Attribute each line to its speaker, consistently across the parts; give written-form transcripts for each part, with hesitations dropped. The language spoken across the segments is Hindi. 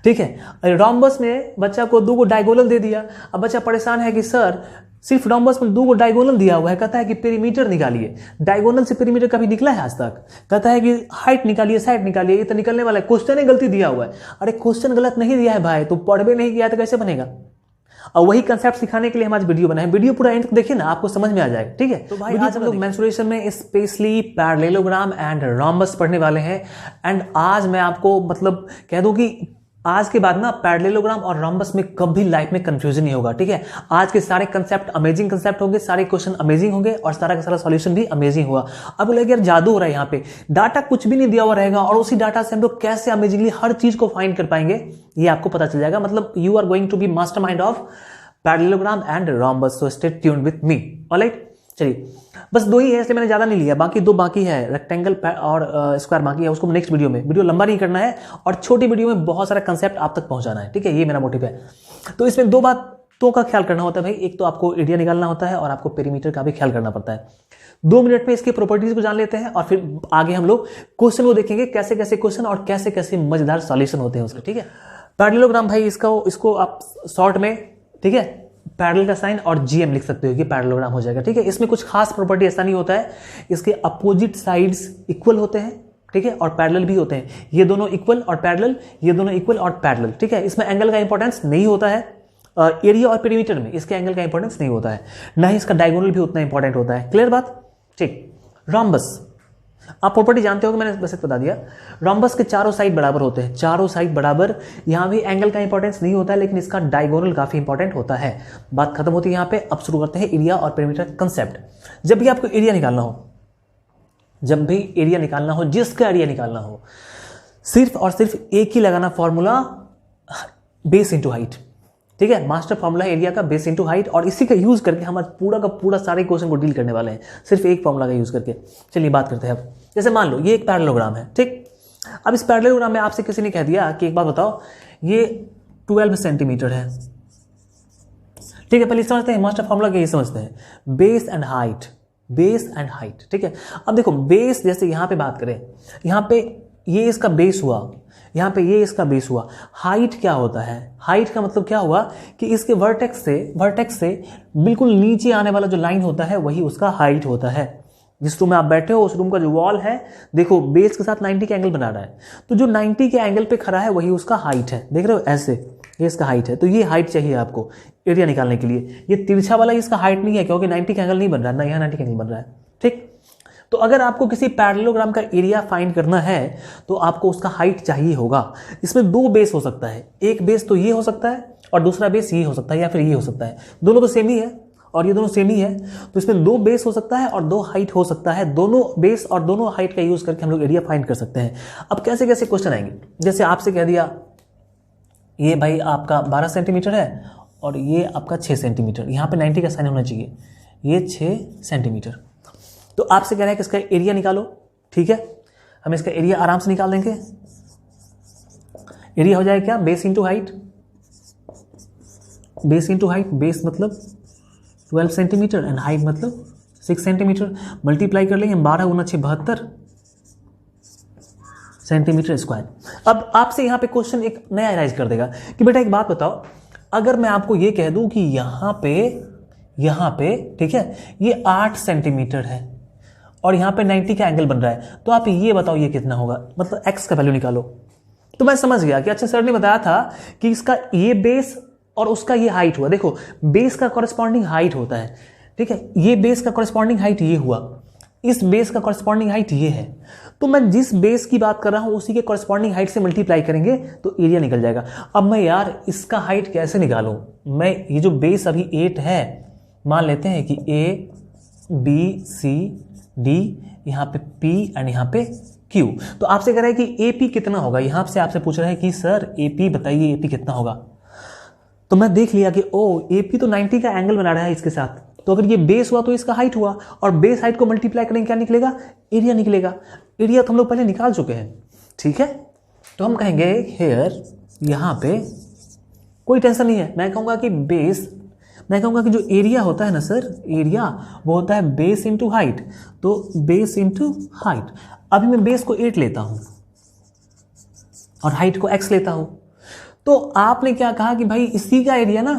Speaker 1: ठीक है। रोम्बस में बच्चा को 2 डायगोनल दे दिया। अब बच्चा परेशान है कि सर सिर्फ रोम्बस में 2 डायगोनल दिया हुआ है, कहता है कि पेरीमीटर निकालिए। डायगोनल से पेरीमीटर कभी निकला है आज तक? कहता है कि हाइट निकालिए, साइड निकालिए, ये तो निकलने वाला है, क्वेश्चन ही गलती दिया हुआ है। अरे क्वेश्चन गलत नहीं दिया है भाई, तो पढ़ भी नहीं किया तो कैसे बनेगा? और वही कंसेप्ट सिखाने के लिए हम आज वीडियो बनाए। वीडियो पूरा एंड तक देखिए ना, आपको समझ में आ जाएगा। ठीक है, तो भाई आज हम लोग मेंस्ट्रुएशन में स्पेशली पैरेललोग्राम एंड रोम्बस पढ़ने वाले हैं। एंड आज मैं आपको मतलब कह दूं कि आज के बाद ना पैरेललोग्राम और रोम्बस में कभी लाइफ में कंफ्यूजन नहीं होगा। ठीक है, आज के सारे कंसेप्ट अमेजिंग कंसेप्ट होंगे, सारे क्वेश्चन अमेजिंग होंगे और सारा का सारा सॉल्यूशन भी अमेजिंग होगा। अब बोले यार जादू हो रहा है, यहाँ पे डाटा कुछ भी नहीं दिया हुआ रहेगा और उसी डाटा से हम लोग कैसे अमेजिंगली हर चीज को फाइंड कर पाएंगे ये आपको पता चल जाएगा। मतलब you are going to be mastermind of parallelogram and rhombus, so stay tuned with me. Alright, चलिए बस 2 ही है इसलिए मैंने ज्यादा नहीं लिया, बाकी 2 बाकी है, रेक्टेंगल और स्क्वायर बाकी है, उसको नेक्स्ट वीडियो में, वीडियो लंबा नहीं करना है और छोटी वीडियो में बहुत सारा कंसेप्ट आप तक पहुंचाना है। ठीक है, ये मेरा मोटिव है। तो इसमें 2 बातों का ख्याल करना होता है भाई, एक तो आपको एरिया निकालना होता है और आपको पेरीमीटर का भी ख्याल करना पड़ता है। 2 मिनट में इसकी प्रॉपर्टीज को जान लेते हैं और फिर आगे हम लोग क्वेश्चन को देखेंगे, कैसे कैसे क्वेश्चन और कैसे कैसे मजेदार सॉल्यूशन होते हैं उसके। ठीक है, पैरेललोग्राम भाई इसको आप शॉर्ट में, ठीक है, पैरेलल का साइन और जीएम लिख सकते हो कि पैरेललोग्राम हो जाएगा। ठीक है, इसमें कुछ खास प्रॉपर्टी ऐसा नहीं होता है, इसके अपोजिट साइड्स इक्वल होते हैं। ठीक है, और पैरेलल भी होते हैं, ये दोनों इक्वल और पैरेलल, ये दोनों इक्वल और पैरेलल। ठीक है, इसमें एंगल का इंपॉर्टेंस नहीं होता है, एरिया और पेरीमीटर में इसके एंगल का इंपॉर्टेंस नहीं होता है, ना ही इसका डायगोनल भी उतना इंपॉर्टेंट होता है। क्लियर बात? ठीक। रोम्बस आप प्रॉपर्टी जानते हो कि मैंने बस बता दिया। रोम्बस के चारों साइड बराबर होते हैं, चारों साइड बराबर। यहां भी एंगल का इंपॉर्टेंस नहीं होता है, लेकिन इसका डायगोनल काफी इंपॉर्टेंट होता है। बात खत्म होती है यहां पे। अब शुरू करते हैं एरिया और पेरीमीटर कंसेप्ट। जब भी आपको एरिया निकालना हो, जब भी एरिया निकालना हो, जिसका एरिया निकालना हो, सिर्फ और सिर्फ एक ही लगाना फॉर्मूला, बेस इंटू हाइट। ठीक है, मास्टर फॉर्मूला है एरिया का, बेस इंटू हाइट, और इसी का यूज करके हम आज पूरा का पूरा सारे क्वेश्चन को डील करने वाले हैं, सिर्फ एक फॉर्मूला का यूज करके। चलिए बात करते हैं अब। जैसे मान लो ये एक पैरेललोग्राम है। ठीक, अब इस पैरेललोग्राम में आपसे किसी ने कह दिया कि एक बात बताओ, ये 12 सेंटीमीटर है। ठीक है, पहले समझते हैं मास्टर फॉर्मूला क्या, ये समझते हैं, base and height, base and height. ठीक है, अब देखो बेस, जैसे यहां पे बात करें, यहां पे ये इसका बेस हुआ, यहां पे ये इसका बेस हुआ। हाइट क्या होता है? हाइट का मतलब क्या हुआ कि इसके वर्टेक्स से बिल्कुल नीचे आने वाला जो लाइन होता है वही उसका हाइट होता है। जिस रूम में आप बैठे हो उस रूम का जो वॉल है, देखो बेस के साथ 90 का एंगल बना रहा है, तो जो 90 के एंगल पे खड़ा है वही उसका हाइट है। देख रहे हो ऐसे, ये इसका हाइट है। तो ये हाइट चाहिए आपको एरिया निकालने के लिए। ये तिरछा वाला इसका हाइट नहीं है, क्योंकि 90 का एंगल नहीं बन रहा है ना, यहाँ 90 का एंगल बन रहा है। ठीक, तो अगर आपको किसी पैरेललोग्राम का एरिया फाइंड करना है तो आपको उसका हाइट चाहिए होगा। इसमें 2 बेस हो सकता है, एक बेस तो ये हो सकता है और दूसरा बेस ये हो सकता है, या फिर ये हो सकता है। दोनों तो सेम ही है और ये दोनों सेम ही है, तो इसमें 2 बेस हो सकता है और 2 हाइट हो सकता है। दोनों बेस और दोनों हाइट का यूज करके हम लोग एरिया फाइंड कर सकते हैं। अब कैसे कैसे क्वेश्चन आएंगे, जैसे आपसे कह दिया ये भाई आपका 12 सेंटीमीटर है और ये आपका 6 सेंटीमीटर, यहाँ पे 90 का साइन होना चाहिए, ये 6 सेंटीमीटर। तो आपसे कह रहा है कि इसका एरिया निकालो। ठीक है, हम इसका एरिया आराम से निकाल देंगे। एरिया हो जाएगा क्या, base into height, base into height, base मतलब 12 सेंटीमीटर एंड हाइट मतलब 6 सेंटीमीटर। मल्टीप्लाई कर लेंगे, 12 × 6 72 सेंटीमीटर स्क्वायर। अब आपसे यहां पे क्वेश्चन एक नया राइज कर देगा कि बेटा एक बात बताओ, अगर मैं आपको ये कह दूं कि यहां पे ठीक है ये 8 सेंटीमीटर है और यहां पे 90 का एंगल बन रहा है, तो आप ये बताओ ये कितना होगा, मतलब x का वैल्यू निकालो। तो मैं समझ गया कि अच्छा सर ने बताया था कि इसका ये बेस और उसका ये हाइट हुआ। देखो बेस का कॉरेस्पॉन्डिंग हाइट होता है। ठीक है, ये बेस का कॉरेस्पॉन्डिंग हाइट ये हुआ, इस बेस का कॉरेस्पॉन्डिंग हाइट ये है, तो मैं जिस बेस की बात कर रहा हूं उसी के कॉरेस्पॉन्डिंग हाइट से मल्टीप्लाई करेंगे तो एरिया निकल जाएगा। अब मैं यार इसका हाइट कैसे निकालूं? मैं ये जो बेस अभी 8 है, मान लेते हैं कि A B C D, यहाँ पे P एंड यहाँ पे Q। तो आपसे कह रहा है कि AP कितना होगा, यहां से आपसे पूछ रहा है कि सर AP बताइए AP कितना होगा। तो मैं देख लिया कि ओ AP तो 90 का एंगल बना रहा है इसके साथ, तो अगर ये बेस हुआ तो इसका हाइट हुआ, और बेस हाइट को मल्टीप्लाई करेंगे क्या निकलेगा, एरिया निकलेगा। एरिया तो हम लोग पहले निकाल चुके हैं। ठीक है, तो हम कहेंगे हेयर, यहां पे कोई टेंशन नहीं है, मैं कहूंगा कि बेस, मैं कहूंगा कि जो एरिया होता है ना सर, एरिया वो होता है बेस इंटू हाइट, तो बेस इंटू हाइट। अभी मैं बेस को 8 लेता हूं और हाइट को x लेता हूं, तो आपने क्या कहा कि भाई इसी का एरिया ना,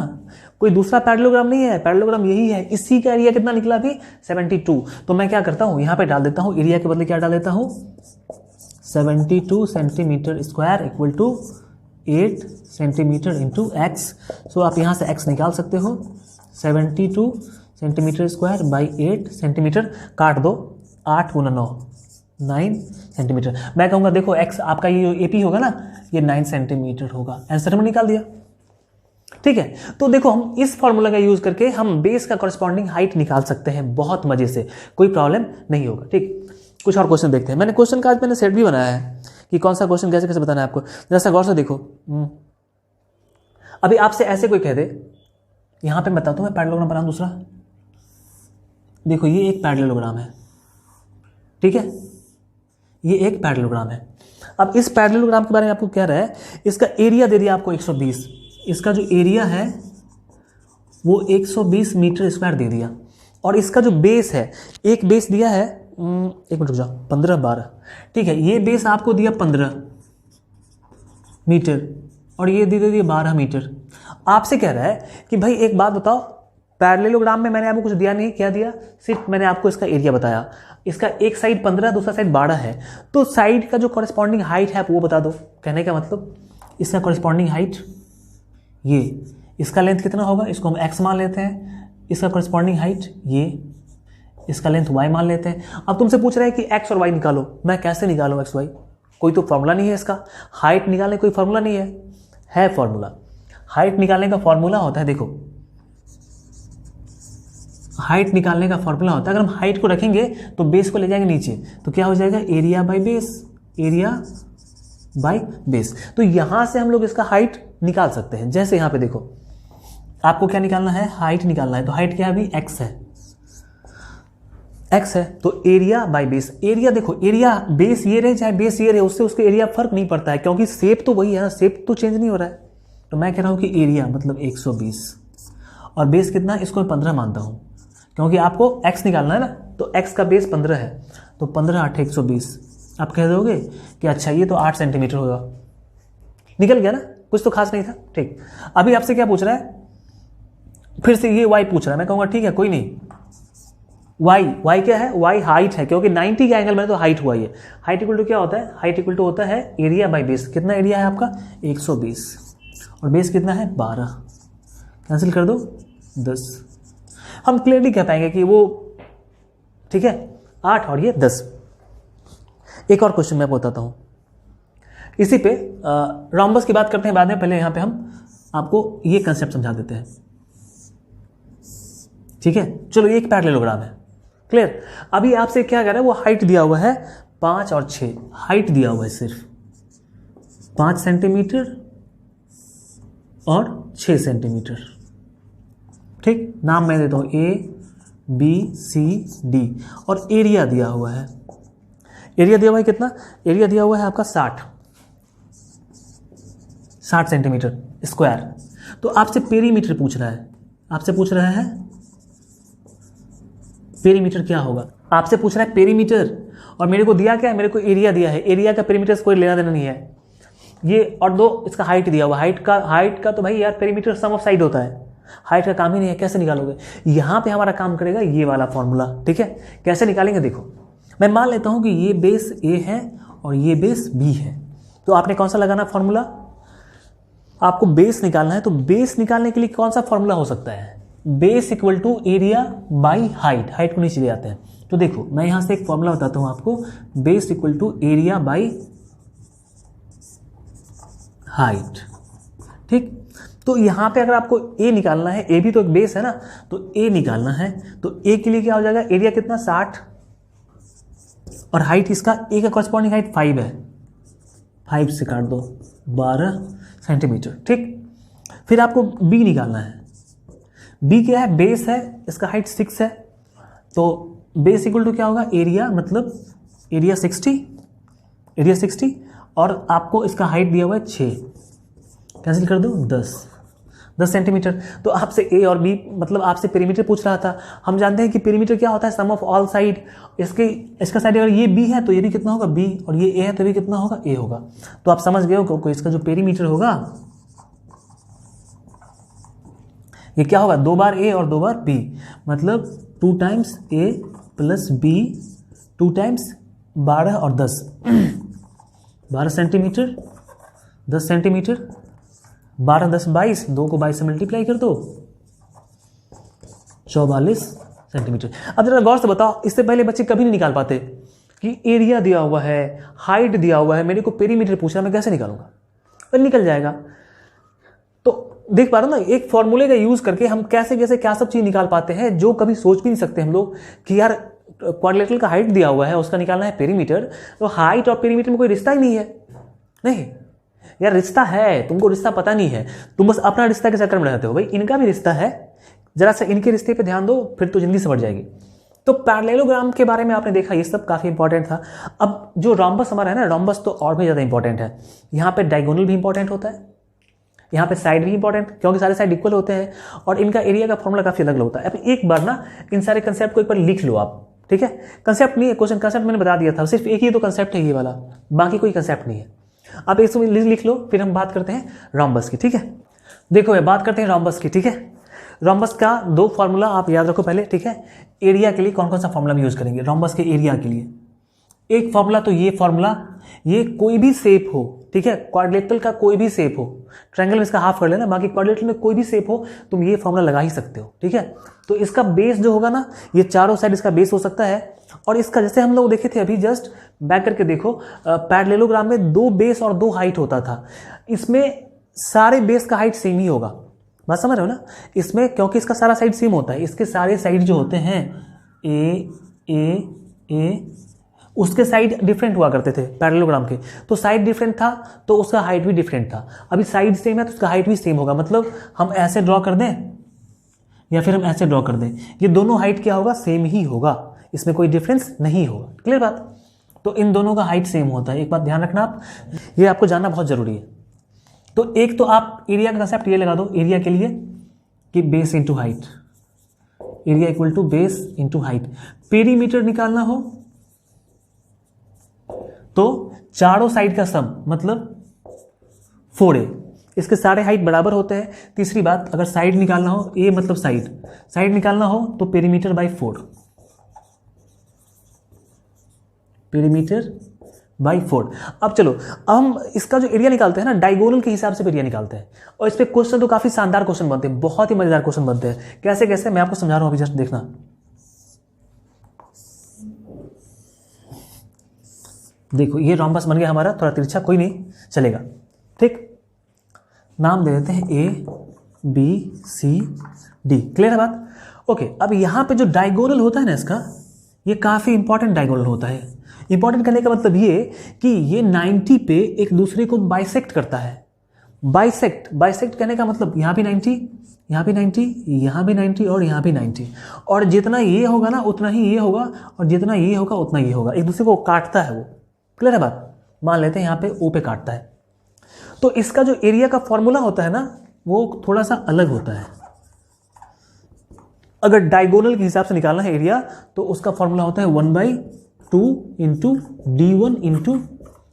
Speaker 1: कोई दूसरा पैरेललोग्राम नहीं है, पैरेललोग्राम यही है, इसी का एरिया कितना निकला अभी 72। तो मैं क्या करता हूं, यहां पे डाल देता हूं, एरिया के बदले क्या डाल देता हूं 72 centimetre square equal to 8 centimetre into x. So आप यहां से एक्स निकाल सकते हो, 72 सेंटीमीटर स्क्वायर बाई 8 सेंटीमीटर, काट दो 8 गुना 9 सेंटीमीटर। मैं कहूँगा देखो एक्स आपका ये एपी होगा ना, ये 9 सेंटीमीटर होगा। आंसर हमने निकाल दिया। ठीक है, तो देखो हम इस फॉर्मूला का यूज करके हम बेस का कॉरस्पॉन्डिंग हाइट निकाल सकते हैं बहुत मजे से, कोई प्रॉब्लम नहीं होगा। ठीक, कुछ और क्वेश्चन देखते हैं। मैंने क्वेश्चन का आज मैंने सेट भी बनाया है कि कौन सा क्वेश्चन कैसे कैसे बताना है आपको। जैसा गौर से देखो, अभी आपसे ऐसे कोई कह दे, यहां पे बताता हूं मैं पैरेललोग्राम बनाऊं दूसरा। देखो ये एक पैरेललोग्राम है, ठीक है, ये एक पैरेललोग्राम है। अब इस पैरेललोग्राम के बारे में आपको क्या रहा है, इसका एरिया दे दिया आपको 120, इसका जो एरिया है वो 120 मीटर स्क्वायर दे दिया, और इसका जो बेस है, एक बेस दिया है, एक मिनट रुक जाओ, 15 12, ठीक है, ये बेस आपको दिया 15 मीटर और ये दे दिया 12 मीटर। आपसे कह रहा है कि भाई एक बात बताओ, पैरेललोग्राम में मैंने आपको कुछ दिया नहीं, क्या दिया, सिर्फ मैंने आपको इसका एरिया बताया। इसका एक साइड 15 दूसरा साइड 12 है, तो साइड का जो कॉरस्पॉन्डिंग हाइट है आप वो बता दो। कहने का मतलब इसका कॉरस्पॉन्डिंग हाइट ये, इसका लेंथ कितना होगा, इसको हम x मान लेते हैं, इसका कॉरस्पॉन्डिंग हाइट ये, इसका लेंथ y मान लेते हैं। अब तुमसे पूछ रहा है कि x और y निकालो, मैं कैसे निकालूं x y, कोई तो फॉर्मूला नहीं है इसका, हाइट निकालने कोई फॉर्मूला नहीं है फॉर्मूला। हाइट निकालने का फॉर्मूला होता है, देखो हाइट निकालने का फॉर्मूला होता है, अगर हम हाइट को रखेंगे तो बेस को ले जाएंगे नीचे, तो क्या हो जाएगा area by base, area by base. तो यहां से हम लोग इसका हाइट निकाल सकते हैं। जैसे यहां पे देखो, आपको क्या निकालना है, हाइट निकालना है, तो हाइट क्या है अभी x है, x है, तो एरिया बाई बेस। एरिया देखो, एरिया बेस ये रहे चाहे बेस ये रहे, उससे उसके एरिया फर्क नहीं पड़ता है, क्योंकि शेप तो वही है ना, शेप तो चेंज नहीं हो रहा है। तो मैं कह रहा हूं कि एरिया मतलब 120 और बेस कितना, इसको मैं 15 मानता हूं, क्योंकि आपको x निकालना है ना, तो x का बेस 15 है, तो 15 8 120। आप कह दोगे कि अच्छा ये तो 8 सेंटीमीटर होगा, निकल गया ना, कुछ तो खास नहीं था। ठीक, अभी आपसे क्या पूछ रहा है, फिर से ये y पूछ रहा है। मैं कहूँगा ठीक है कोई नहीं, y क्या है, y हाइट है, क्योंकि 90 के एंगल में तो हाइट हुआ ही है। हाइट इक्वल टू क्या होता है, हाइट इक्वल टू होता है एरिया बाई बेस। कितना एरिया है आपका 120 और बेस कितना है 12, कैंसिल कर दो 10। हम क्लियरली कह पाएंगे कि वो ठीक है 8 और ये 10। एक और क्वेश्चन मैं बताता हूं इसी पे, रोम्बस की बात करते हैं बाद में, पहले यहां पे हम आपको ये कंसेप्ट समझा देते हैं। ठीक है, चलो ये एक पैरेललोग्राम है, क्लियर। अभी आपसे क्या कर रहा है, वो हाइट दिया हुआ है 5 और 6, हाइट दिया हुआ है सिर्फ 5 सेंटीमीटर और 6 सेंटीमीटर। ठीक, नाम मैं देता हूं ABCD, और एरिया दिया हुआ है, एरिया दिया हुआ है कितना, एरिया दिया हुआ है आपका 60 सेंटीमीटर स्क्वायर। तो आपसे पेरीमीटर पूछ रहा है, आपसे पूछ रहा है पेरीमीटर क्या होगा, आपसे पूछ रहा है पेरीमीटर, और मेरे को दिया क्या है, मेरे को एरिया दिया है, एरिया का पेरीमीटर से कोई लेना देना नहीं है ये, और दो इसका हाइट दिया हुआ, हाइट का तो भाई यार पेरीमीटर सम ऑफ साइड होता है, हाइट का काम ही नहीं है, कैसे निकालोगे। यहां पे हमारा काम करेगा ये वाला फॉर्मूला। ठीक है, कैसे निकालेंगे, देखो मैं मान लेता हूं कि ये बेस A है और ये बेस B है, तो आपने कौन सा लगाना फॉर्मूला, आपको बेस निकालना है, तो बेस निकालने के लिए कौन सा फॉर्मूला हो सकता है, base equal to area by height, height को नीचे ले आते हैं। तो देखो मैं यहां से एक फॉर्मूला बताता हूं आपको, base equal to area by height. ठीक, तो यहां पे अगर आपको A निकालना है, A भी तो एक बेस है ना, तो A निकालना है, तो A के लिए क्या हो जाएगा, एरिया कितना 60 और हाइट इसका A का कॉरस्पॉन्डिंग हाइट 5 है, 5 से काट दो 12 सेंटीमीटर। ठीक, फिर आपको B निकालना है, B क्या है, बेस है, इसका हाइट 6 है, तो बेस इक्वल टू क्या होगा, एरिया मतलब एरिया 60 और आपको इसका हाइट दिया हुआ है 6, कैंसिल कर दो 10 सेंटीमीटर। तो आपसे A और B मतलब आपसे पेरीमीटर पूछ रहा था। हम जानते हैं कि पेरीमीटर क्या होता है, सम ऑफ ऑल साइड। इसका साइड अगर ये B है तो ये भी कितना होगा B, और ये A है तो भी कितना होगा A होगा। तो आप समझ गए हो कि इसका जो पेरीमीटर होगा ये क्या होगा, 2 बार ए और 2 बार बी, मतलब 2 टाइम्स ए प्लस बी 2 टाइम्स 12 और 10 12 सेंटीमीटर 10 सेंटीमीटर 12 10 22, 2 को 22 से मल्टीप्लाई कर दो 44 सेंटीमीटर। अब जरा गौर से बताओ, इससे पहले बच्चे कभी नहीं निकाल पाते कि एरिया दिया हुआ है, हाइट दिया हुआ है, मेरे को पेरीमीटर पूछा, मैं कैसे निकालूंगा, पर निकल जाएगा। तो देख पा रहे हो ना, एक फॉर्मूले का यूज करके हम कैसे कैसे क्या सब चीज निकाल पाते हैं जो कभी सोच भी नहीं सकते हम लोग कि यार क्वाड्रिलेटरल का हाइट दिया हुआ है, उसका निकालना है पेरीमीटर, तो हाइट और पेरीमीटर में कोई रिश्ता ही नहीं है। नहीं यार, रिश्ता है, तुमको रिश्ता पता नहीं है, तुम बस अपना रिश्ता के चक्कर में रहते हो। भाई इनका भी रिश्ता है, जरा सा इनके रिश्ते पे ध्यान दो, फिर तो जिंदगी संवर जाएगी। तो पैरेललोग्राम के बारे में आपने देखा, ये सब काफी इंपॉर्टेंट था। अब जो रोम्बस हमारा है ना, रोम्बस तो और भी ज्यादा इंपॉर्टेंट है। यहाँ पे डायगोनल भी इंपॉर्टेंट होता है, यहाँ पे साइड भी इंपॉर्टेंट, क्योंकि सारे साइड इक्वल होते हैं और इनका एरिया का फॉर्मूला काफी अलग होता है। अब एक बार ना इन सारे कंसेप्ट को एक बार लिख लो आप, ठीक है। कंसेप्ट नहीं है, क्वेश्चन कंसेप्ट मैंने बता दिया था, सिर्फ एक ही तो कंसेप्ट है ये वाला, बाकी कोई कंसेप्ट नहीं है। आप एक लिख लो, फिर हम बात करते हैं रोम्बस की, ठीक है। देखो बात करते हैं रोम्बस की, ठीक है। रोम्बस का 2 फार्मूला आप याद रखो पहले, ठीक है। एरिया के लिए कौन कौन सा फार्मूला हम यूज करेंगे रोम्बस के एरिया के लिए? एक फार्मूला तो ये फार्मूला, ये कोई भी शेप हो, ठीक है, क्वाड्रिलेटरल का कोई भी शेप हो, ट्रायंगल में इसका हाफ कर लेना, बाकी क्वाड्रिलेटरल में कोई भी शेप हो तुम ये फार्मूला लगा ही सकते हो, ठीक है। तो इसका बेस जो होगा ना, ये चारों साइड इसका बेस हो सकता है। और इसका जैसे हम लोग देखे थे अभी, जस्ट बैक करके देखो, पैरेललोग्राम में 2 बेस और 2 हाइट होता था, इसमें सारे बेस का हाइट सेम ही होगा, बात समझ रहे हो ना। इसमें क्योंकि इसका सारा साइड सेम होता है, इसके सारे साइड जो होते हैं ए उसके साइड डिफरेंट हुआ करते थे पैरेललोग्राम के, तो साइड डिफरेंट था तो उसका हाइट भी डिफरेंट था। अभी साइड सेम है तो उसका हाइट भी सेम होगा, मतलब हम ऐसे ड्रॉ कर दें या फिर हम ऐसे ड्रॉ कर दें, ये दोनों हाइट क्या होगा, सेम ही होगा, इसमें कोई डिफरेंस नहीं होगा। क्लियर बात? तो इन दोनों का हाइट सेम होता है, एक बात ध्यान रखना आप, ये आपको जानना बहुत जरूरी है। तो एक तो आप एरिया का कंसेप्ट ये लगा दो एरिया के लिए कि base into height, area equal to base into height. Perimeter निकालना हो तो चारों साइड का सम, मतलब 4a, इसके सारे हाइट बराबर होते हैं। तीसरी बात, अगर साइड निकालना हो, a मतलब साइड निकालना हो तो पेरीमीटर बाई 4, पेरीमीटर बाई 4। अब चलो, अब हम इसका जो एरिया निकालते हैं ना, डायगोनल के हिसाब से एरिया निकालते हैं, और इस पे क्वेश्चन तो काफी शानदार क्वेश्चन बनते हैं, बहुत ही मजेदार क्वेश्चन बनते हैं। कैसे कैसे मैं आपको समझा रहा हूं, अभी जस्ट देखना। देखो ये रोम्बस बन गया हमारा, थोड़ा तिरछा, कोई नहीं चलेगा, ठीक। नाम दे देते हैं ABCD। क्लियर है बात? ओके। अब यहां पे जो डायगोनल होता है ना इसका, ये काफी इंपॉर्टेंट डायगोनल होता है। इंपॉर्टेंट करने का मतलब ये कि ये 90 पे एक दूसरे को बाइसेक्ट करता है। बाइसेक्ट कहने का मतलब यहां भी 90, यहां भी 90, यहां भी 90 और यहां भी 90, और जितना ये होगा ना उतना ही ये होगा, और जितना ये होगा उतना ये होगा, एक दूसरे को काटता है वो। क्लियर है बात? मान लेते हैं यहां पे O पे काटता है, तो इसका जो एरिया का फॉर्मूला होता है ना, वो थोड़ा सा अलग होता है। अगर डायगोनल के हिसाब से निकालना है एरिया, तो उसका फॉर्मूला होता है 1/2 इंटू D1 इंटू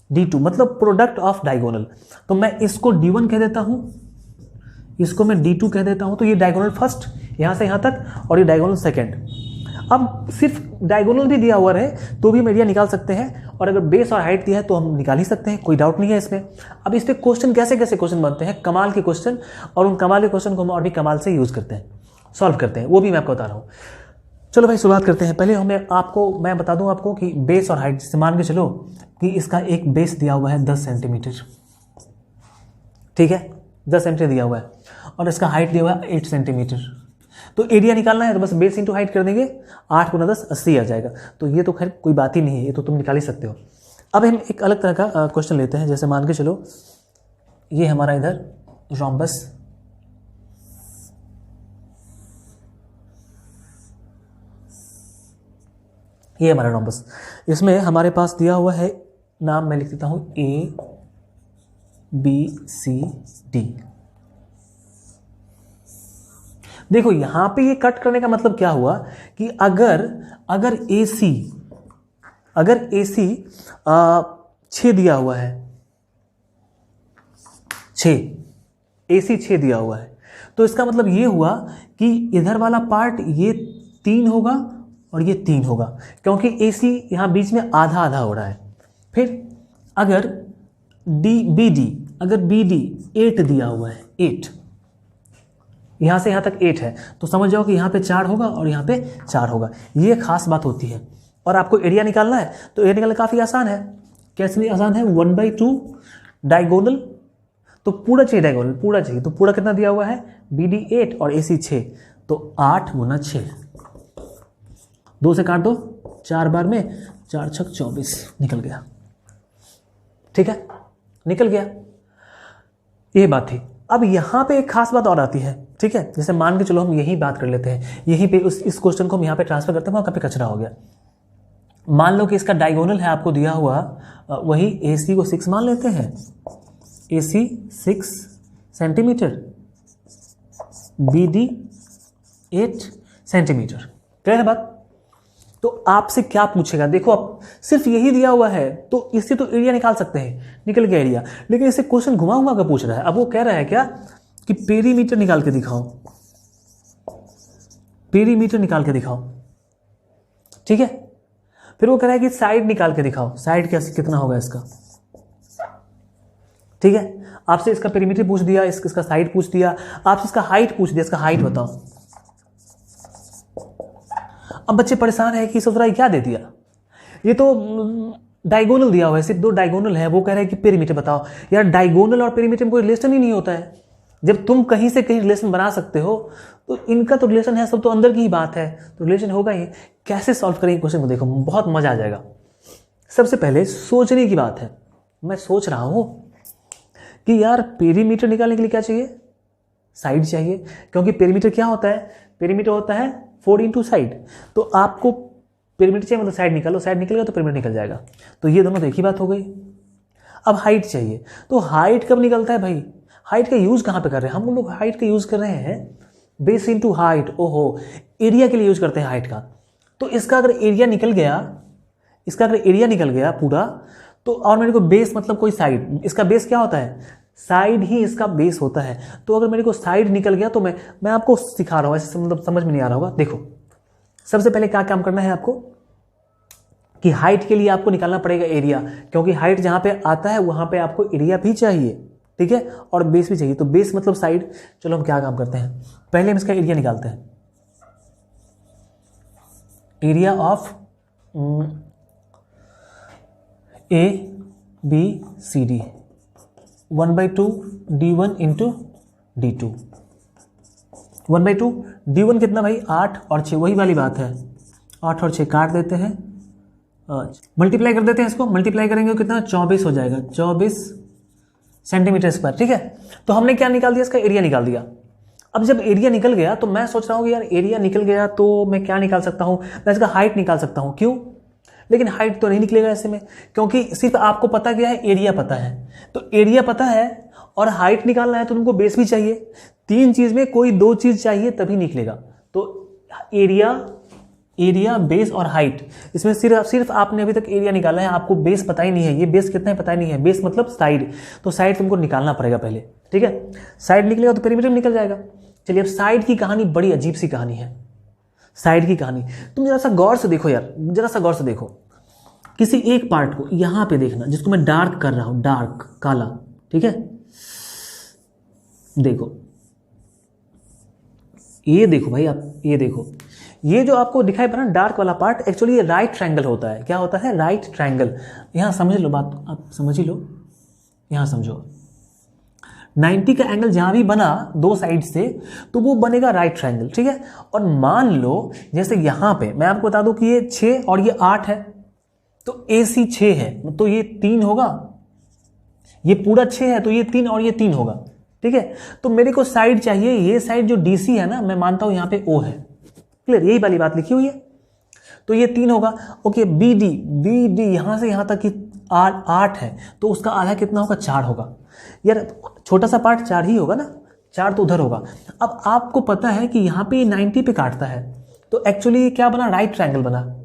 Speaker 1: D2, मतलब प्रोडक्ट ऑफ डायगोनल। तो मैं इसको D1 कह देता हूं, इसको मैं D2 कह देता हूं, तो ये डायगोनल फर्स्ट यहां से यहां तक, और ये डायगोनल सेकेंड। अब सिर्फ डायगोनल भी दिया हुआ रहे तो भी हम एरिया निकाल सकते हैं, और अगर बेस और हाइट दिया है तो हम निकाल ही सकते हैं, कोई डाउट नहीं है इसमें। अब इस पे क्वेश्चन कैसे कैसे क्वेश्चन बनते हैं, कमाल के क्वेश्चन, और उन कमाल के क्वेश्चन को हम और भी कमाल से यूज करते हैं, सॉल्व करते हैं, वो भी मैं आपको बता रहा हूं। चलो भाई शुरुआत करते हैं। पहले मैं बता दूं आपको कि बेस और हाइट, जैसे मान के चलो कि इसका एक बेस दिया हुआ है 10 सेंटीमीटर, ठीक है, 10 सेंटीमीटर दिया हुआ है, और इसका हाइट दिया हुआ है 8 सेंटीमीटर। तो एरिया निकालना है तो बस बेस इंटू हाइट कर देंगे, 8 × 10 80 आ जाएगा। तो ये तो खैर कोई बात ही नहीं है, ये तो तुम निकाल ही सकते हो। अब हम एक अलग तरह का क्वेश्चन लेते हैं, जैसे मान के चलो ये हमारा इधर रोम्बस, ये हमारा रोम्बस, इसमें हमारे पास दिया हुआ है, नाम मैं लिख देता हूं ABCD। देखो यहां पे ये कट करने का मतलब क्या हुआ कि अगर AC 6 दिया हुआ है, AC 6 दिया हुआ है, तो इसका मतलब ये हुआ कि इधर वाला पार्ट ये 3 होगा और ये 3 होगा, क्योंकि AC यहाँ बीच में आधा आधा हो रहा है। फिर अगर अगर BD 8 दिया हुआ है, 8 यहाँ से यहाँ तक 8 है, तो समझ जाओ कि यहाँ पे 4 होगा और यहाँ पे 4 होगा। ये खास बात होती है। और आपको एरिया निकालना है तो एरिया निकालना काफ़ी आसान है। कैसे आसान है? 1/2 डायगोनल, तो पूरा चाहिए, डायगोनल पूरा चाहिए, तो पूरा कितना दिया हुआ है? BD 8 और AC 6, तो 8 गुना 6, 2 से काट दो, 4 बार में 4 छक 24 निकल गया। ठीक है, निकल गया। ये बात थी। अब यहाँ पे एक खास बात और आती है। ठीक है, जैसे मान के चलो हम यही बात कर लेते हैं, यहीं पे इस क्वेश्चन को हम यहाँ पे ट्रांसफर करते हैं, वहाँ पे कचरा हो गया। मान लो कि इसका डायगोनल है आपको दिया हुआ, वही AC को 6 मान लेते हैं, AC 6 centimetre, BD 8 centimetre. Clear है बात? तो आपसे क्या पूछेगा? देखो अब सिर्फ यही दिया हुआ है तो इससे तो एरिया निकाल सकते हैं, निकल गया एरिया। लेकिन इसे क्वेश्चन घुमा घुमा कर पूछ रहा है। अब वो कह रहा है क्या कि पेरीमीटर निकाल के दिखाओ, पेरीमीटर निकाल के दिखाओ। ठीक है, फिर वो कह रहा है कि साइड निकाल के दिखाओ, साइड कैसे कितना होगा इसका। ठीक है, आपसे इसका पेरीमीटर पूछ दिया, इसका साइड पूछ दिया, आपसे इसका हाइट पूछ दिया, इसका हाइट बताओ। अब बच्चे परेशान है कि सोच रहा है क्या दे दिया, ये तो डायगोनल दिया हुआ है, सिर्फ 2 डायगोनल है। वो कह रहा है कि पेरीमीटर बताओ। यार डायगोनल और पेरीमीटर में कोई रिलेशन ही नहीं होता है। जब तुम कहीं से कहीं रिलेशन बना सकते हो तो इनका तो रिलेशन है, सब तो अंदर की ही बात है, तो रिलेशन होगा ही। कैसे सॉल्व करेंगे क्वेश्चन को, देखो बहुत मजा आ जाएगा। सबसे पहले सोचने की बात है। मैं सोच रहा हूं कि यार पेरीमीटर निकालने के लिए क्या चाहिए? साइड चाहिए, क्योंकि पेरीमीटर क्या होता है? पेरीमीटर होता है 4 इंटू साइड। तो आपको पेरीमीटर चाहिए मतलब साइड निकालो, साइड निकलेगा तो पेरीमीटर निकल जाएगा। तो ये दोनों तो एक ही बात हो गई। अब हाइट चाहिए, तो हाइट कब निकलता है भाई? हाइट का यूज कहाँ पे कर रहे हैं हम लोग? हाइट का यूज कर रहे हैं बेस इंटू हाइट। ओहो, एरिया के लिए यूज करते हैं हाइट का। तो इसका अगर एरिया निकल गया, पूरा, तो और मेरे को बेस मतलब कोई साइड, इसका बेस क्या होता है? साइड ही इसका बेस होता है। तो अगर मेरे को साइड निकल गया तो मैं आपको सिखा रहा हूं, ऐसे मतलब समझ में नहीं आ रहा होगा। देखो सबसे पहले क्या काम करना है आपको कि हाइट के लिए आपको निकालना पड़ेगा एरिया, क्योंकि हाइट जहां पे आता है वहां पे आपको एरिया भी चाहिए। ठीक है, और बेस भी चाहिए। तो बेस मतलब साइड। चलो हम क्या काम करते हैं, पहले हम इसका एरिया निकालते हैं। Area of ABCD 1/2 D1 into D2। 1/2 D1 कितना भाई? 8 और 6, वही वाली बात है। 8 और 6 काट देते हैं, मल्टीप्लाई कर देते हैं। इसको मल्टीप्लाई करेंगे तो कितना? 24 हो जाएगा, 24 सेंटीमीटर स्क्वायर। ठीक है, तो हमने क्या निकाल दिया? इसका एरिया निकाल दिया। अब जब एरिया निकल गया तो मैं सोच रहा हूँ कि यार एरिया निकल गया तो मैं क्या निकाल सकता हूँ? मैं इसका हाइट निकाल सकता हूँ। क्यों? लेकिन हाइट तो नहीं निकलेगा ऐसे में, क्योंकि सिर्फ आपको पता क्या है? एरिया पता है। तो एरिया पता है और हाइट निकालना है तो तुमको बेस भी चाहिए। 3 चीज में कोई 2 चीज चाहिए तभी निकलेगा। तो एरिया, बेस और हाइट, इसमें सिर्फ आपने अभी तक एरिया निकाला है, आपको बेस पता ही नहीं है। ये बेस कितना है पता ही नहीं है। बेस मतलब साइड, तो साइड तुमको निकालना पड़ेगा पहले। ठीक है, साइड निकलेगा तो पेरीमीटर निकल जाएगा। चलिए, अब साइड की कहानी बड़ी अजीब सी कहानी है। साइड की कहानी तुम जरा सा गौर से देखो यार, जरा सा गौर से देखो। किसी एक पार्ट को यहां पे देखना, जिसको मैं डार्क कर रहा हूं, डार्क काला। ठीक है, देखो ये देखो भाई, आप ये देखो, ये जो आपको दिखाई पड़ा ना डार्क वाला पार्ट, एक्चुअली ये राइट ट्रायंगल होता है। क्या होता है? Right triangle. यहां समझ लो बात, आप समझ ही लो, यहां समझो। 90 का एंगल जहां भी बना 2 साइड से, तो वो बनेगा राइट ट्रायंगल। ठीक है, और मान लो जैसे यहां पे मैं आपको बता दूं कि ये 6 और ये 8 है, तो AC 6 है तो ये 3 होगा। ये पूरा 6 है तो ये 3 और ये 3 होगा। ठीक है, तो मेरे को साइड चाहिए, ये साइड जो DC है ना, मैं मानता हूं यहां पे O है। क्लियर? यही वाली बात लिखी हुई है, तो ये 3 होगा। ओके, BD यहां से यहां तक की 8 है, तो उसका आधा कितना होगा? 4 होगा। यार छोटा सा पार्ट 4 ही होगा ना, 4 तो उधर होगा। अब आपको पता है कि यहाँ पे 90 पे काटता है, तो एक्चुअली क्या बना? राइट ट्रायंगल बना।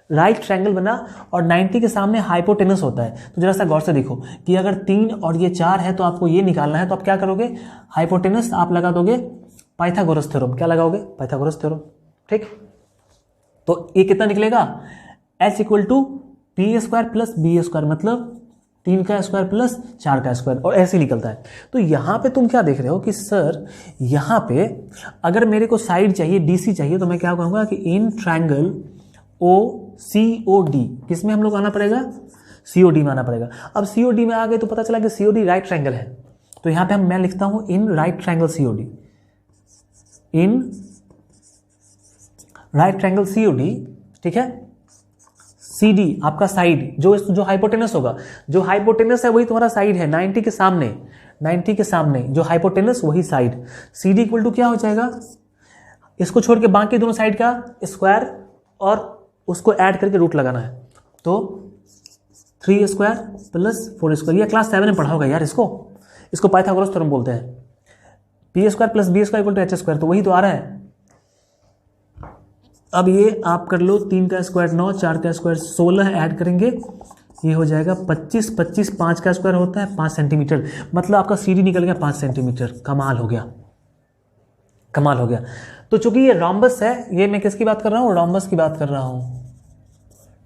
Speaker 1: राइट ट्रायंगल बना और 90 के सामने हाइपोटेनस होता है। तो जरा सा गौर से देखो कि अगर 3 और ये 4 है तो आपको ये निकालना है, तो आप क्या करोगे? हाइपोटेनस आप लगा दोगे पाइथागोरस थ्योरम। क्या लगाओगे? Pythagoras theorem. ठीक, तो ये कितना निकलेगा? h equal to P square plus B square, मतलब 3 का स्क्वायर प्लस 4 का स्क्वायर, और ऐसे ही निकलता है। तो यहाँ पे तुम क्या देख रहे हो कि सर यहाँ पे अगर मेरे को साइड चाहिए, डीसी चाहिए, तो मैं क्या कहूँगा कि in triangle O C O D, किसमें हम लोग आना पड़ेगा? COD में आना पड़ेगा। अब COD में आ गए तो पता चला कि COD राइट ट्रायंगल है, तो यहाँ पे मैं लिखता हूँ in right triangle COD, in right triangle COD। ठीक है, CD आपका साइड, जो हाइपोटेनस होगा, जो हाइपोटेनस है वही तुम्हारा साइड है, 90 के सामने, 90 के सामने जो हाइपोटेनस वही साइड। CD इक्वल टू क्या हो जाएगा? इसको छोड़ के बाकी दोनों साइड का स्क्वायर और उसको ऐड करके रूट लगाना है, तो 3 स्क्वायर प्लस 4 स्क्वायर। ये क्लास 7 में पढ़ा होगा यार, इसको पाइथागोरस थ्योरम बोलते हैं। P square plus B square equal to H square, तो वही तो आ रहा है। अब ये आप कर लो, 3 का स्क्वायर 9, 4 का स्क्वायर 16 ऐड करेंगे, ये हो जाएगा 25, 25 5 का स्क्वायर होता है 5 सेंटीमीटर, मतलब आपका CD निकल गया 5 सेंटीमीटर। कमाल हो गया, कमाल हो गया। तो चूंकि ये रोम्बस है, ये मैं किसकी बात कर रहा हूँ? रोम्बस की बात कर रहा हूँ।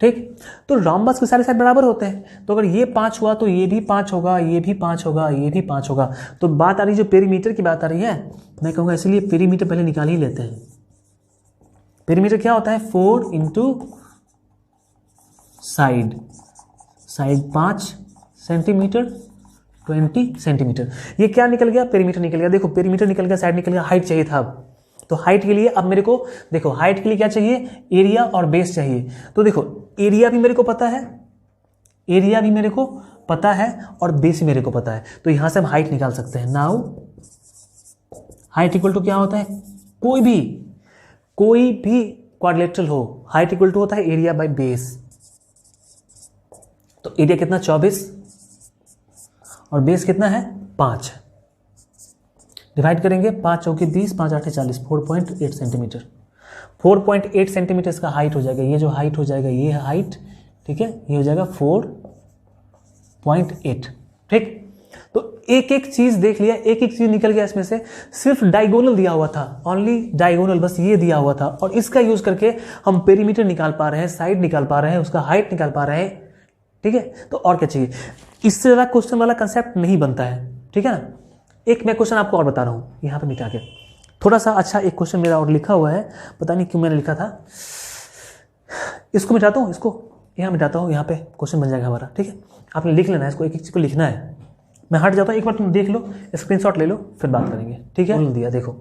Speaker 1: ठीक, तो रोम्बस के सारे साइड बराबर होते हैं, तो अगर ये 5 हुआ तो ये भी 5 होगा, ये भी 5 होगा, ये भी 5 होगा। तो बात आ रही, जो पेरीमीटर की बात आ रही है, मैं कहूँगा इसलिए पेरीमीटर पहले निकाल ही लेते हैं। पेरीमीटर क्या होता है? 4 into side, side 5 centimetre, 20 centimetre. ये क्या निकल गया? पेरीमीटर निकल गया। देखो पेरीमीटर निकल गया, साइड निकल गया, हाइट चाहिए था। अब तो हाइट के लिए अब मेरे को देखो, हाइट के लिए क्या चाहिए? एरिया और बेस चाहिए। तो देखो एरिया भी मेरे को पता है, एरिया भी मेरे को पता है और बेस भी मेरे को पता है, तो यहां से हम हाइट निकाल सकते हैं। नाउ हाइट इक्वल टू क्या होता है? कोई भी क्वाड्रिलेटरल हो, हाइट इक्वल टू होता है एरिया बाय बेस। तो एरिया कितना? 24, और बेस कितना है? 5। डिवाइड करेंगे, 5 चौके 20, 5 8 40, 4.8 सेंटीमीटर। 4.8 सेंटीमीटर इसका हाइट हो जाएगा। ये जो हाइट हो जाएगा, ये हाइट, ठीक है, ये हो जाएगा 4.8। ठीक, तो एक एक चीज देख लिया, एक एक चीज निकल गया इसमें से। सिर्फ डायगोनल दिया हुआ था, ओनली डायगोनल, बस ये दिया हुआ था, और इसका यूज करके हम पेरीमीटर निकाल पा रहे हैं, साइड निकाल पा रहे हैं, उसका हाइट निकाल पा रहे हैं। ठीक है, तो और क्या चाहिए? इससे ज्यादा क्वेश्चन वाला कंसेप्ट नहीं बनता है। ठीक है ना। एक मैं क्वेश्चन आपको और बता रहा हूं, यहां पे मिटा के थोड़ा सा अच्छा एक क्वेश्चन मेरा और लिखा हुआ है, पता नहीं क्यों मैंने लिखा था। इसको मिटाता हूं, इसको यहां मिटाता हूं, यहां पे क्वेश्चन बन जाएगा हमारा। ठीक है, आपने लिख लेना है इसको, एक एक चीज को लिखना है। मैं हट जाता हूं, एक बार तुम देख लो, स्क्रीनशॉट ले लो, फिर बात करेंगे। ठीक है, दिया देखो,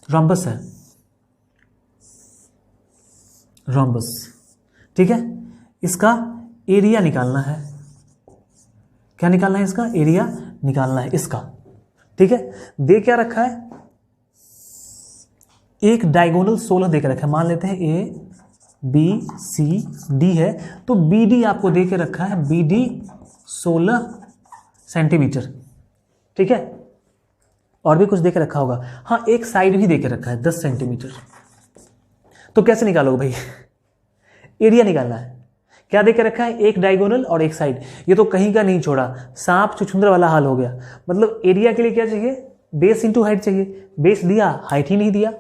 Speaker 1: रोम्बस है, रोम्बस। ठीक है, इसका एरिया निकालना है। क्या निकालना है? इसका एरिया निकालना है इसका। ठीक है, दे क्या रखा है? एक डायगोनल 16 दे के रखा है। मान लेते हैं ABCD है, तो BD आपको दे के रखा है, BD 16 सेंटीमीटर। ठीक है, और भी कुछ दे के रखा होगा। हाँ, एक साइड भी दे के रखा है 10 सेंटीमीटर। तो कैसे निकालोगे भाई? एरिया निकालना है। क्या दे के रखा है? एक डायगोनल और एक साइड। ये तो कहीं का नहीं छोड़ा, सांप चुछुंदर वाला हाल हो गया। मतलब एरिया के लिए क्या चाहिए? बेस इंटू हाइट चाहिए। बेस दिया, हाइट ही नहीं दिया।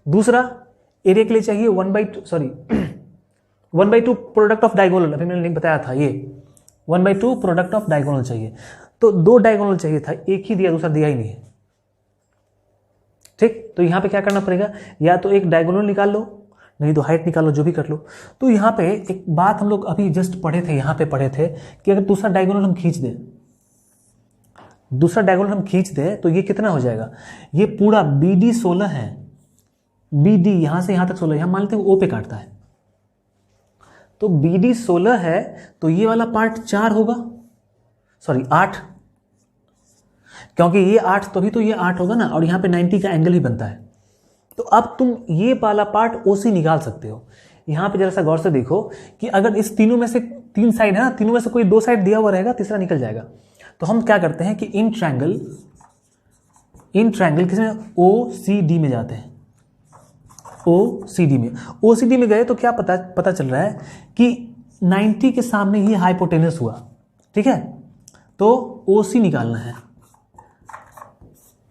Speaker 1: दूसरा, एरिया के लिए चाहिए 1/2 प्रोडक्ट ऑफ डायगोनल। अभी मैंने नहीं बताया था, ये 1/2 प्रोडक्ट ऑफ डायगोनल चाहिए। तो 2 डायगोनल चाहिए था, एक ही दिया, दूसरा दिया ही नहीं है। ठीक, तो यहां पे क्या करना पड़ेगा? या तो एक डायगोनल निकाल लो, नहीं तो हाइट निकालो, जो भी कर लो। तो यहाँ पे एक बात हम लोग अभी जस्ट पढ़े थे, यहाँ पे पढ़े थे कि अगर दूसरा डायगोनल हम खींच दें, दूसरा डायगोनल हम खींच दें, तो ये कितना हो जाएगा? ये पूरा BD 16 है, BD यहां से यहां तक 16, यहां मान लेते हैं O पे काटता है, तो BD 16 है, तो ये वाला पार्ट 4 होगा, सॉरी 8, क्योंकि ये 8 तभी तो ये 8 होगा ना, और यहां पे 90 का एंगल ही बनता है। तो अब तुम ये वाला पार्ट OC निकाल सकते हो। यहां पे जरा सा गौर से देखो कि अगर इस तीनों में से 3 साइड है ना, तीनों में से कोई 2 साइड दिया हुआ रहेगा, तीसरा निकल जाएगा। तो हम क्या करते हैं कि इन ट्रायंगल किसमें? OCD में जाते हैं। OCD में गए तो क्या पता चल रहा है कि 90 के सामने ये हाइपोटेनस हुआ। ठीक है, तो OC निकालना है।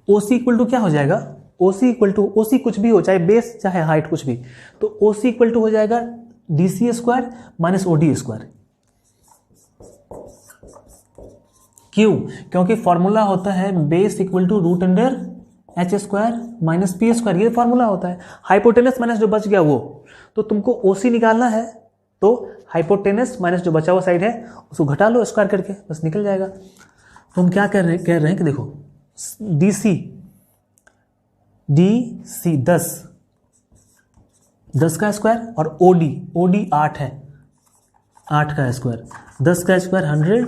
Speaker 1: OC इक्वल टू क्या हो जाएगा? ओसी इक्वल टू, ओसी कुछ भी हो, चाहे बेस चाहे हाइट कुछ भी, तो ओसी इक्वल टू हो जाएगा DC square minus OD square. क्यों? क्योंकि फॉर्मूला होता है base equal to root under H square minus P square, ये फॉर्मूला होता है। हाइपोटेनस माइनस जो बच गया वो, तो तुमको ओसी निकालना है तो हाइपोटेनस माइनस जो बचा हुआ साइड है उसको घटा लो स्क्वायर करके, बस निकल जाएगा। तो हम क्या कह रहे हैं कि देखो डीसी 10 का स्क्वायर और ओडी 8 है, 8 का स्क्वायर, 10 का स्क्वायर 100,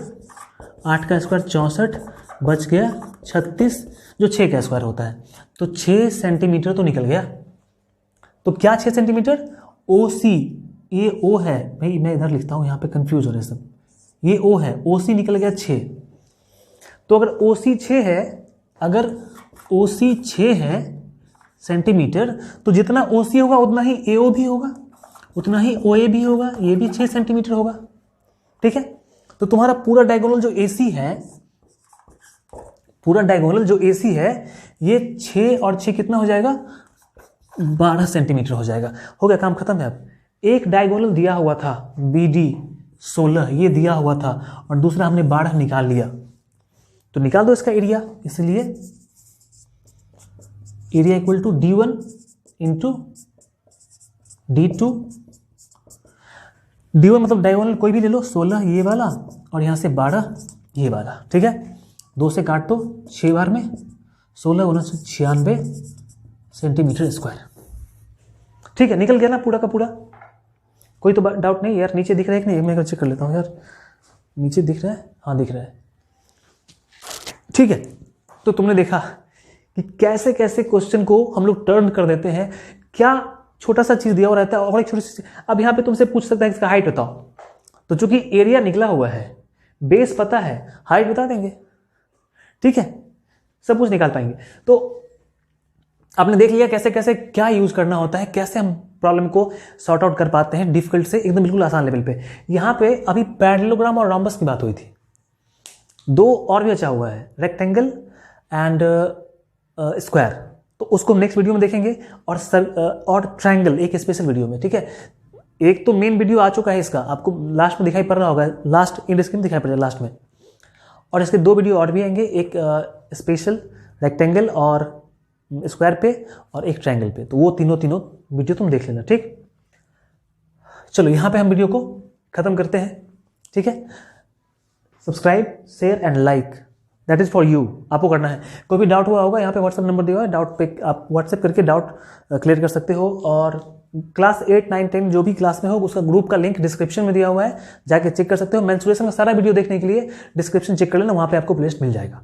Speaker 1: 8 का स्क्वायर 64, बच गया 36 जो 6 का स्क्वायर होता है। तो 6 सेंटीमीटर तो निकल गया। तो क्या 6 सेंटीमीटर? ओसी, ये ओ है भाई, मैं इधर लिखता हूँ, यहाँ पे कंफ्यूज हो रहे सब, ये ओ है, ओसी निकल गया 6। तो अगर ओसी 6 है, अगर ओसी 6 है सेंटीमीटर, तो जितना ओसी होगा उतना ही एओ भी होगा, उतना ही ओए भी होगा, ये भी 6 सेंटीमीटर होगा। ठीक है, तो तुम्हारा पूरा डायगोनल जो एसी है, पूरा डायगोनल जो एसी है, ये 6 और 6 कितना हो जाएगा? 12 सेंटीमीटर हो जाएगा। हो गया, काम खत्म है। अब एक डायगोनल दिया हुआ था BD 16, ये दिया हुआ था, और दूसरा हमने 12 निकाल लिया, तो निकाल दो इसका एरिया। इसलिए area equal to D1 into D2। D1 मतलब डायगोनल कोई भी ले लो, 16 ये वाला और यहाँ से 12 ये वाला। ठीक है, 2 से काट दो, 6 बार में 16 96 सेंटीमीटर स्क्वायर। ठीक है, निकल गया ना पूरा का पूरा, कोई तो डाउट नहीं यार? नीचे दिख रहा है कि नहीं? मैं चेक कर लेता हूँ यार, नीचे दिख रहा है, हाँ दिख रहा है। ठीक है, तो तुमने देखा कि कैसे कैसे क्वेश्चन को हम लोग टर्न कर देते हैं। क्या छोटा सा चीज दिया हुआ रहता है और एक छोटी सी, अब यहाँ पे तुमसे पूछ सकता है इसका हाइट बताओ, तो चूंकि एरिया निकला हुआ है, बेस पता है, हाइट बता देंगे। ठीक है, सब कुछ निकाल पाएंगे। तो आपने देख लिया कैसे कैसे क्या यूज करना होता है, कैसे हम प्रॉब्लम को सॉर्ट आउट कर पाते हैं डिफिकल्ट से एकदम बिल्कुल आसान लेवल पे। यहाँ पे अभी पैरेललोग्राम और रॉम्बस की बात हुई थी, 2 और भी बचा हुआ है, रेक्टेंगल एंड स्क्वायर, तो उसको नेक्स्ट वीडियो में देखेंगे, और ट्रायंगल एक स्पेशल वीडियो में। ठीक है, एक तो मेन वीडियो आ चुका है इसका, आपको लास्ट में दिखाई पड़ रहा होगा, लास्ट इंड स्क्रीन दिखाई पड़ेगा लास्ट में, और इसके 2 वीडियो और भी आएंगे, एक स्पेशल रेक्टेंगल और स्क्वायर पे और एक ट्रायंगल पे, तो वो तीनों वीडियो तुम देख लेना। ठीक, चलो यहाँ पे हम वीडियो को खत्म करते हैं। ठीक है, subscribe, share and like, that is for you, आपको करना है। कोई भी डाउट हुआ होगा, यहाँ पे व्हाट्सएप नंबर दिया हुआ है, डाउट पे आप व्हाट्सएप करके डाउट क्लियर कर सकते हो। और क्लास 8, 9, 10 जो भी क्लास में हो, उसका ग्रुप का लिंक डिस्क्रिप्शन में दिया हुआ है, जाके चेक कर सकते हो। मेंस्ट्रुएशन का सारा वीडियो देखने के लिए डिस्क्रिप्शन चेक कर लेना, वहाँ पे आपको प्लेलिस्ट मिल जाएगा।